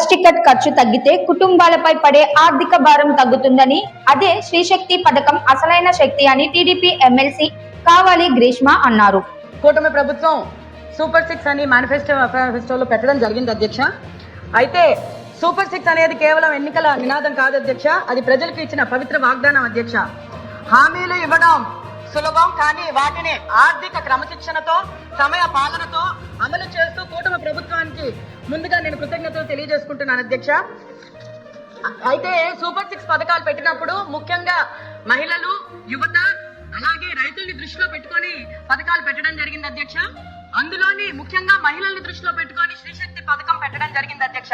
Bus ticket ఖర్చు తగ్గితే కుటుంబాలపై పడే ఆర్థిక భారం తగ్గుతుందని, అదే శ్రీశక్తి పథకం అసలైన శక్తి అని టీడీపీ ఎమ్మెల్సీ కావాలి గ్రీష్మ అన్నారు. కూటమి ప్రభుత్వం సూపర్ 6 అని మేనిఫెస్టోలో పెట్టడం జరిగింది అధ్యక్ష. అయితే సూపర్ 6 అనేది కేవలం ఎన్నికల నినాదం కాదు అధ్యక్ష, అది ప్రజలకు ఇచ్చిన పవిత్ర వాగ్దానం అధ్యక్ష. హామీలు ఇవ్వడం సులభం, కానీ వాటిని ఆర్థిక క్రమశిక్షణతో సమయ పాలనతో అమలు చేస్తూ కూటమి ప్రభుత్వానికి ముందుగా నేను కృతజ్ఞతలు తెలియజేసుకుంటున్నాను అధ్యక్ష. అయితే సూపర్ 6 పథకాలు పెట్టినప్పుడు ముఖ్యంగా మహిళలు, యువత అలాగే రైతుల్ని దృష్టిలో పెట్టుకొని పథకాలు పెట్టడం జరిగింది అధ్యక్ష. అందులోని ముఖ్యంగా మహిళల్ని దృష్టిలో పెట్టుకొని శ్రీశక్తి పథకం పెట్టడం జరిగింది అధ్యక్ష.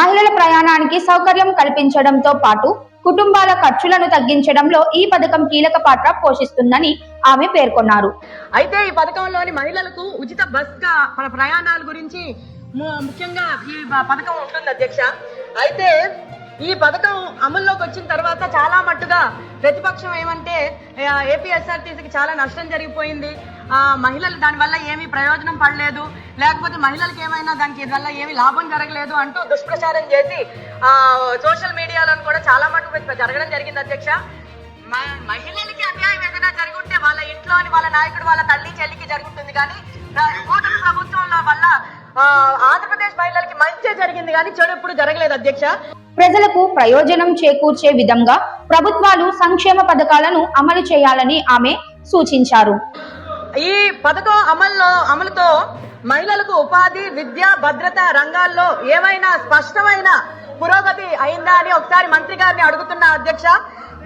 మహిళల ప్రయాణానికి సౌకర్యం కల్పించడంతో పాటు కుటుంబాల ఖర్చులను తగ్గించడంలో ఈ పథకం కీలక పాత్ర పోషిస్తుందని ఆమె పేర్కొన్నారు. అయితే ఈ పథకంలోని మహిళలకు ఉచిత బస్ ప్రయాణాల గురించి ముఖ్యంగా ఈ పథకం ఉంటుంది అధ్యక్ష. అయితే ఈ పథకం అమల్లోకి వచ్చిన తర్వాత చాలా మట్టుగా ప్రతిపక్షం ఏమంటే ఏపీఎస్ఆర్టీసీకి చాలా నష్టం జరిగిపోయింది, మహిళలు దానివల్ల ఏమీ ప్రయోజనం పడలేదు, లేకపోతే మహిళలకు ఏమైనా దానికి వల్ల ఏమీ లాభం జరగలేదు అంటూ దుష్ప్రచారం చేసి సోషల్ మీడియాలో కూడా చాలా మటుకు జరగడం జరిగింది అధ్యక్ష. మహిళలకి అన్యాయం ఏదైనా జరుగుంటే వాళ్ళ ఇంట్లోని వాళ్ళ నాయకుడు వాళ్ళ తల్లి చెల్లికి జరుగుతుంది, కానీ కూటమి ప్రభుత్వం వల్ల ఆంధ్రప్రదేశ్ మహిళలకి మంచి జరిగింది కానీ చెడు ఎప్పుడు జరగలేదు అధ్యక్ష. ప్రజలకు ప్రయోజనం చేకూర్చే విధంగా ప్రభుత్వాలు సంక్షేమ పథకాలను అమలు చేయాలని ఆమె సూచించారు. ఈ పథకం అమలుతో మహిళలకు ఉపాధి, విద్య, భద్రత రంగాల్లో ఏమైనా స్పష్టమైన పురోగతి అయిందా అని ఒకసారి మంత్రి గారిని అడుగుతున్నా అధ్యక్ష.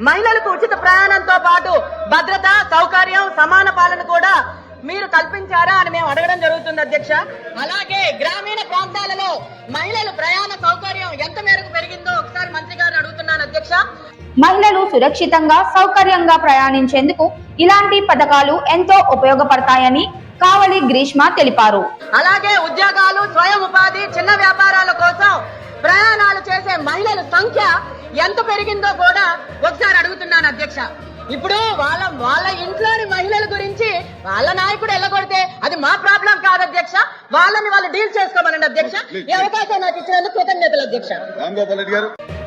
మహిళలకు ఉచిత ప్రయాణంతో పాటు భద్రత, సౌకర్యం, సమాన పాలన కూడా మీరు కల్పించారా అని మేము అడగడం జరుగుతుంది అధ్యక్ష. అలాగే గ్రామీణ ప్రాంతాలలో మహిళల ప్రయాణ సౌకర్యం ఎంత మేరకు పెరిగిందో ఒకసారి మంత్రి గారిని అడుగుతున్నాను అధ్యక్ష. మహిళలు సురక్షితంగా, సౌకర్యంగా ప్రయాణించేందుకు ఇలాంటి పథకాలు ఎంతో ఉపయోగపడతాయని కావలి గ్రీష్మ తెలిపారు. అలాగే ఉద్యోగాలు, స్వయం ఉపాధి, చిన్న వ్యాపారాల కోసం ప్రయాణాలు చేసే మహిళల సంఖ్య ఎంత పెరిగిందో కూడా ఒకసారి అడుగుతున్నాను అధ్యక్ష. ఇప్పుడు వాళ్ళ ఇంట్లోని మహిళల గురించి వాళ్ళ నాయకుడు ఎల్లగొడితే అది మా ప్రాబ్లం కాదు అధ్యక్ష, వాళ్ళని వాళ్ళు డీల్ చేసుకోమనండి అధ్యక్ష. ఈ అవకాశం నాకు ఇచ్చినందుకు కృతజ్ఞతలు అధ్యక్ష.